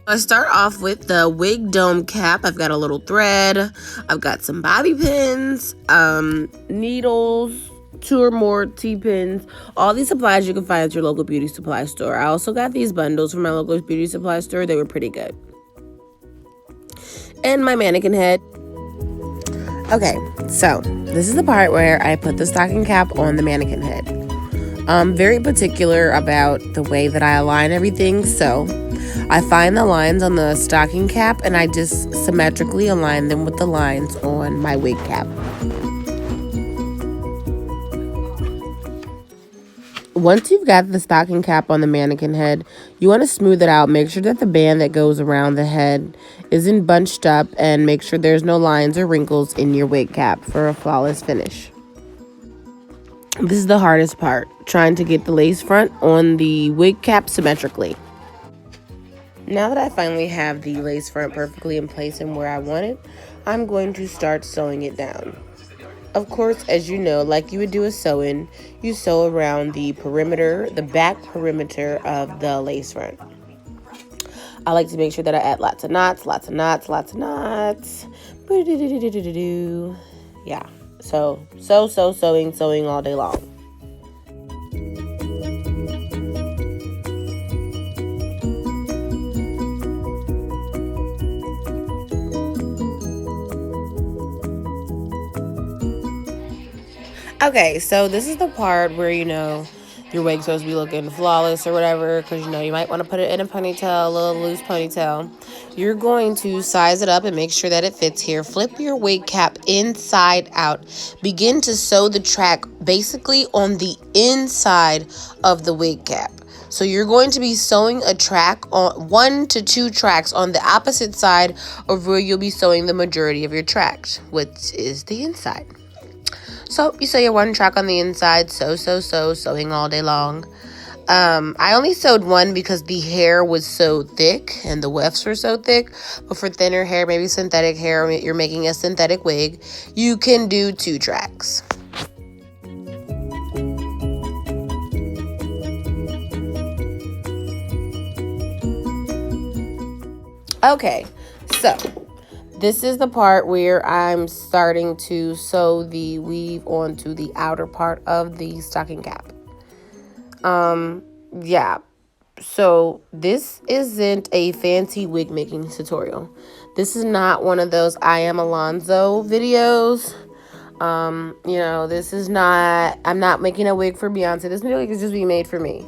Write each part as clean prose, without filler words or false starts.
I start off with the wig dome cap. I've got a little thread. I've got some bobby pins, needles, 2 or more T-pins. All these supplies you can find at your local beauty supply store. I also got these bundles from my local beauty supply store. They were pretty good. And my mannequin head. Okay, so this is the part where I put the stocking cap on the mannequin head. I'm very particular about the way that I align everything, so I find the lines on the stocking cap and I just symmetrically align them with the lines on my wig cap. Once you've got the stocking cap on the mannequin head, you want to smooth it out. Make sure that the band that goes around the head isn't bunched up, and make sure there's no lines or wrinkles in your wig cap for a flawless finish. This is the hardest part, trying to get the lace front on the wig cap symmetrically. Now that I finally have the lace front perfectly in place and where I want it, I'm going to start sewing it down. Of course, as you know, like you would do a sew-in, you sew around the perimeter, the back perimeter of the lace front. I like to make sure that I add lots of knots. Yeah, sewing all day long. Okay, so this is the part where, your wig's supposed to be looking flawless or whatever, because, you might want to put it in a ponytail, a little loose ponytail. You're going to size it up and make sure that it fits here. Flip your wig cap inside out. Begin to sew the track basically on the inside of the wig cap. So you're going to be sewing a track on 1 to 2 tracks on the opposite side of where you'll be sewing the majority of your tracks, which is the inside. So you sew your 1 track on the inside, sewing all day long. I only sewed 1 because the hair was so thick and the wefts were so thick. But for thinner hair, maybe synthetic hair, you're making a synthetic wig, you can do 2 tracks. Okay, so this is the part where I'm starting to sew the weave onto the outer part of the stocking cap. Yeah. So this isn't a fancy wig making tutorial. This is not one of those I Am Alonzo videos. This is not, I'm not making a wig for Beyonce. This wig is just being made for me.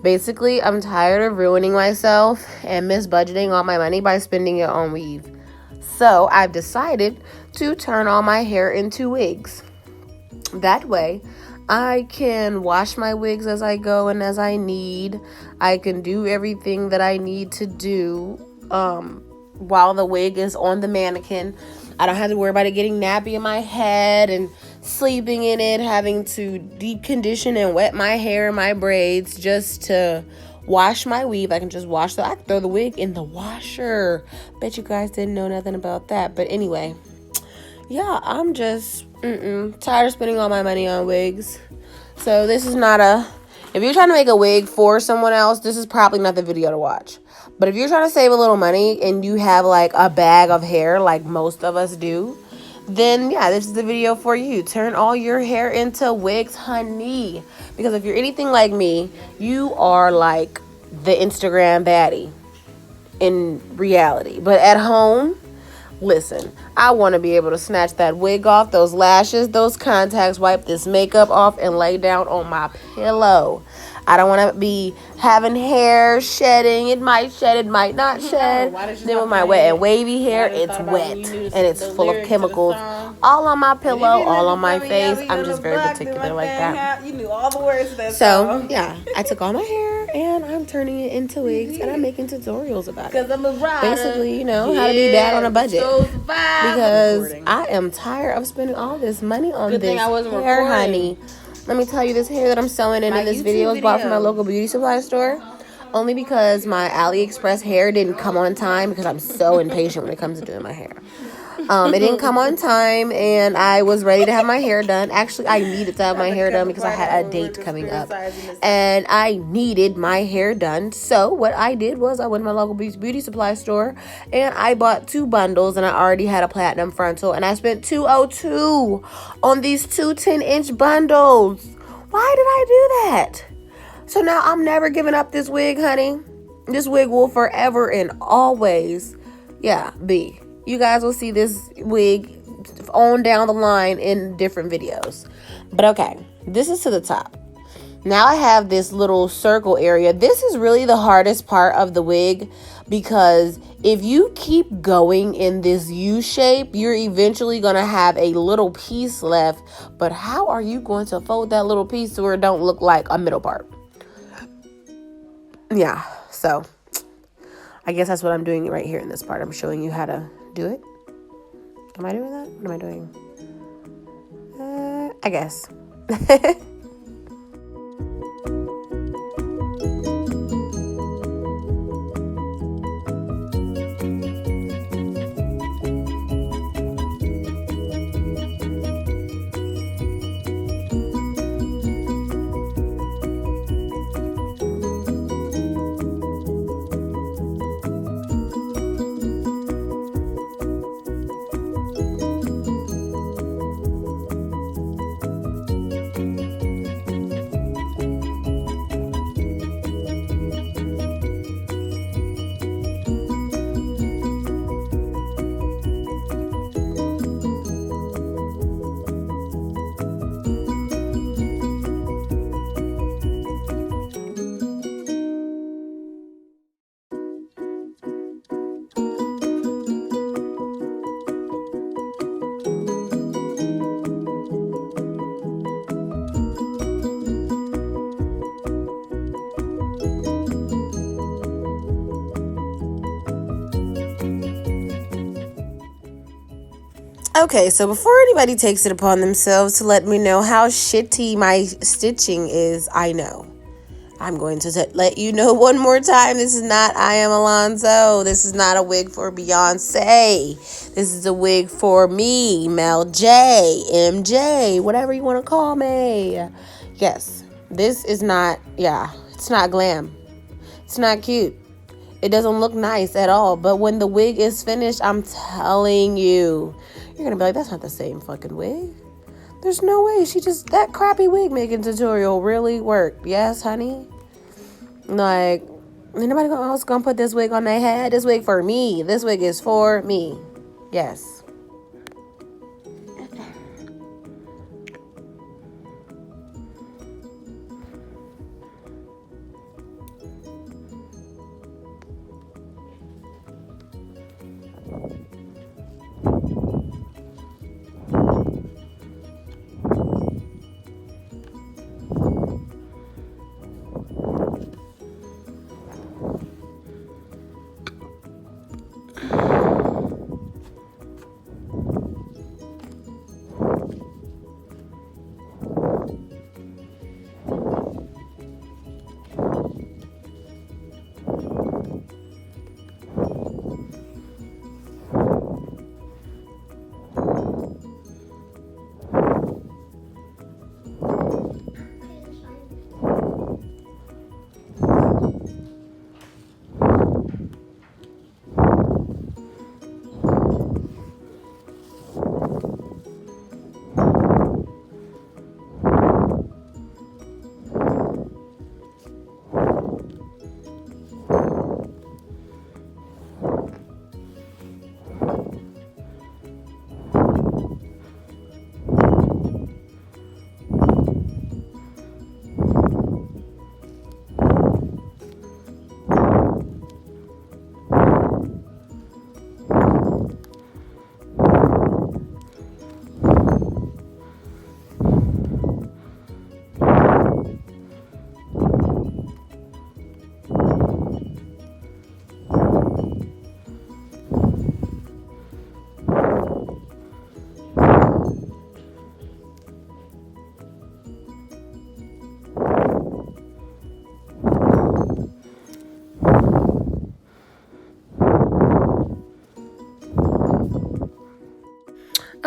Basically, I'm tired of ruining myself and misbudgeting all my money by spending it on weave. So I've decided to turn all my hair into wigs. That way, I can wash my wigs as I go and as I need. I can do everything that I need to do while the wig is on the mannequin. I don't have to worry about it getting nappy in my head and sleeping in it, having to deep condition and wet my hair and my braids just to wash my weave. I can just I can throw the wig in the washer. Bet you guys didn't know nothing about that. But anyway, yeah, I'm just tired of spending all my money on wigs. So this is not if you're trying to make a wig for someone else, this is probably not the video to watch. But if you're trying to save a little money and you have like a bag of hair like most of us do, then yeah, this is the video for you. Turn all your hair into wigs, honey. Because if you're anything like me, you are like the Instagram baddie in reality. But at home, listen, I want to be able to snatch that wig off, those lashes, those contacts, wipe this makeup off, and lay down on my pillow. I don't want to be having hair shedding. It might shed, it might not shed. Then with my wet and wavy hair, it's wet and it's full of chemicals. All on my pillow, all on my face. I'm just very particular like that. You knew all the words to that song. So, yeah, I took all my hair and I'm turning it into wigs and I'm making tutorials about it. Because I'm a rider. Basically, how to be bad on a budget. Because I am tired of spending all this money on this hair, honey. Let me tell you, this hair that I'm sewing in this video is bought from my local beauty supply store. Only because my AliExpress hair didn't come on time because I'm so impatient when it comes to doing my hair. It didn't come on time, and I was ready to have my hair done. Actually, I needed to have my hair done because I had a date coming up, and I needed my hair done. So what I did was I went to my local beauty supply store, and I bought 2 bundles, and I already had a platinum frontal, and I spent $202 on these 2 10-inch bundles. Why did I do that? So now I'm never giving up this wig, honey. This wig will forever and always, be. You guys will see this wig on down the line in different videos. But okay, this is to the top. Now I have this little circle area. This is really the hardest part of the wig, because if you keep going in this U shape, you're eventually going to have a little piece left. But how are you going to fold that little piece so it don't look like a middle part? Yeah, so I guess that's what I'm doing right here in this part. I'm showing you how to do it. Am I doing that? What am I doing? I guess. Okay, so before anybody takes it upon themselves to let me know how shitty my stitching is, I know. I'm going to let you know one more time. This is not I Am Alonzo. This is not a wig for Beyonce. This is a wig for me, Mel J, MJ, whatever you want to call me. Yes, this is not, it's not glam. It's not cute. It doesn't look nice at all. But when the wig is finished, I'm telling you, you're going to be like, that's not the same fucking wig. There's no way. That crappy wig making tutorial really worked. Yes, honey. Like, anybody else gonna put this wig on their head? This wig for me. This wig is for me. Yes.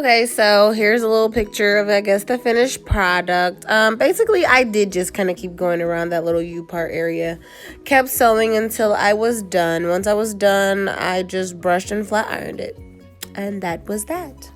Okay, so here's a little picture of, I guess, the finished product. Basically, I did just kind of keep going around that little U-part area. Kept sewing until I was done. Once I was done, I just brushed and flat ironed it. And that was that.